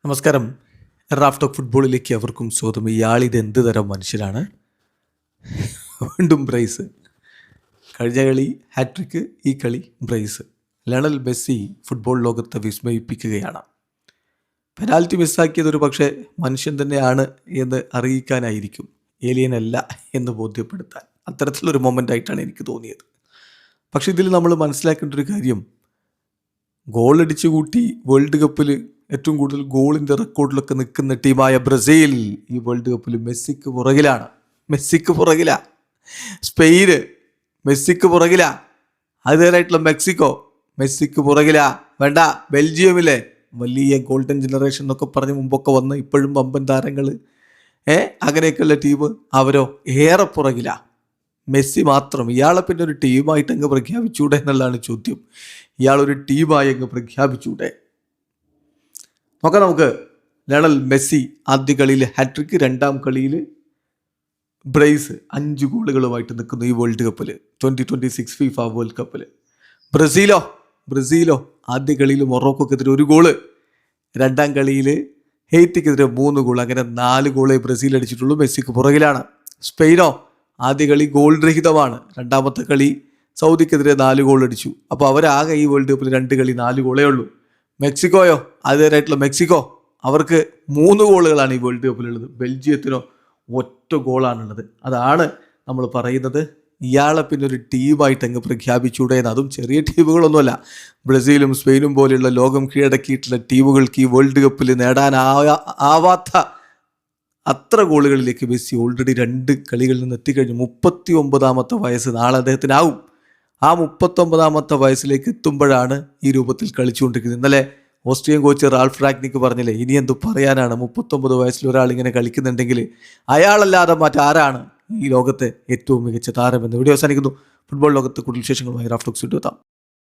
നമസ്കാരം. Raf talk ഫുട്ബോളിലേക്ക് അവർക്കും സ്വാഗതം. ഇയാളിത് എന്ത് തരം മനുഷ്യരാണ്? വീണ്ടും ബ്രേസ്. കഴിഞ്ഞ കളി ഹാട്രിക്ക്, ഈ കളി ബ്രേസ്. ലയണൽ മെസ്സി ഫുട്ബോൾ ലോകത്തെ വിസ്മയിപ്പിക്കുകയാണ്. പെനാൽറ്റി മിസ്സാക്കിയത് ഒരു പക്ഷേ മനുഷ്യൻ തന്നെയാണ് എന്ന് അറിയിക്കാനായിരിക്കും, ഏലിയൻ അല്ല എന്ന് ബോധ്യപ്പെടുത്താൻ. അത്തരത്തിലൊരു മൊമെൻ്റ് ആയിട്ടാണ് എനിക്ക് തോന്നിയത്. പക്ഷേ ഇതിൽ നമ്മൾ മനസ്സിലാക്കേണ്ട ഒരു കാര്യം, ഗോളടിച്ചു കൂട്ടി വേൾഡ് കപ്പിൽ ഏറ്റവും കൂടുതൽ ഗോളിൻ്റെ റെക്കോർഡിലൊക്കെ നിൽക്കുന്ന ടീമായ ബ്രസീൽ ഈ വേൾഡ് കപ്പിൽ മെസ്സിക്ക് പുറകിലാ. സ്പെയിന് മെസ്സിക്ക് പുറകിലാ. അതിനായിട്ടുള്ള മെക്സിക്കോ മെസ്സിക്ക് പുറകിലാ. വേണ്ട, ബെൽജിയമിലെ വലിയ ഗോൾഡൻ ജനറേഷൻ എന്നൊക്കെ പറഞ്ഞ് മുമ്പൊക്കെ വന്ന് ഇപ്പോഴും വമ്പൻ താരങ്ങൾ അങ്ങനെയൊക്കെയുള്ള ടീം, അവരോ ഏറെ പുറകിലാ. മെസ്സി മാത്രം. ഇയാളെ പിന്നെ ഒരു ടീമായിട്ട് അങ്ങ് പ്രഖ്യാപിച്ചൂടെ എന്നുള്ളതാണ് ചോദ്യം. ഇയാളൊരു ടീമായി അങ്ങ് പ്രഖ്യാപിച്ചൂടെ? നോക്കാം നമുക്ക്. ലയണൽ മെസ്സി ആദ്യ കളിയിൽ ഹാട്രിക്ക്, രണ്ടാം കളിയിൽ ബ്രേസ്. 5 ഗോളുകളുമായിട്ട് നിൽക്കുന്നു ഈ വേൾഡ് കപ്പിൽ, 2026 ഫിഫ വേൾഡ് കപ്പിൽ. ബ്രസീലോ ആദ്യ കളിയിൽ മൊറോക്കോക്കെതിരെ 1 ഗോള്, രണ്ടാം കളിയിൽ ഹെയ്ത്തിക്കെതിരെ 3 ഗോൾ. അങ്ങനെ 4 ഗോളേ ബ്രസീൽ അടിച്ചിട്ടുള്ളൂ. മെസ്സിക്ക് പുറകിലാണ്. സ്പെയിനോ ആദ്യ കളി ഗോൾ രഹിതമാണ്, രണ്ടാമത്തെ കളി സൗദിക്കെതിരെ 4 ഗോൾ അടിച്ചു. അപ്പോൾ അവരാകെ ഈ വേൾഡ് കപ്പിൽ 2 കളി 4 ഗോളേ ഉള്ളൂ. മെക്സിക്കോയോ അതിനായിട്ടുള്ള മെക്സിക്കോ, അവർക്ക് 3 ഗോളുകളാണ് ഈ വേൾഡ് കപ്പിലുള്ളത്. ബെൽജിയത്തിനോ 1 ഗോളാണുള്ളത്. അതാണ് നമ്മൾ പറയുന്നത്, ഇയാളെ പിന്നെ ഒരു ടീമായിട്ട് അങ്ങ് പ്രഖ്യാപിച്ചൂടെ എന്ന്. അതും ചെറിയ ടീമുകളൊന്നുമല്ല. ബ്രസീലും സ്പെയിനും പോലെയുള്ള ലോകം കീഴടക്കിയിട്ടുള്ള ടീമുകൾക്ക് ഈ വേൾഡ് കപ്പിൽ ആവാത്ത അത്ര ഗോളുകളിലേക്ക് മെസ്സി ഓൾറെഡി 2 കളികളിൽ നിന്ന് എത്തിക്കഴിഞ്ഞു. 39ാമത്തെ വയസ്സ് നാളെ അദ്ദേഹത്തിനാവും. ആ 39ാമത്തെ വയസ്സിലേക്ക് എത്തുമ്പോഴാണ് ഈ രൂപത്തിൽ കളിച്ചുകൊണ്ടിരിക്കുന്നത്. ഇന്നലെ ഓസ്ട്രിയൻ കോച്ച് റാൽഫ് റാഗ്നിക്ക് പറഞ്ഞില്ലേ, ഇനി എന്തു പറയാനാണ്, 39 വയസ്സിൽ ഒരാൾ ഇങ്ങനെ കളിക്കുന്നുണ്ടെങ്കിൽ അയാളല്ലാതെ മറ്റാരാണ് ഈ ലോകത്തെ ഏറ്റവും മികച്ച താരമെന്ന്. വീഡിയോ അവസാനിക്കുന്നു. ഫുട്ബോൾ ലോകത്ത് കൂടുതൽ വിശേഷങ്ങളുമായി റാഫ് ടോക്സ് എത്താം.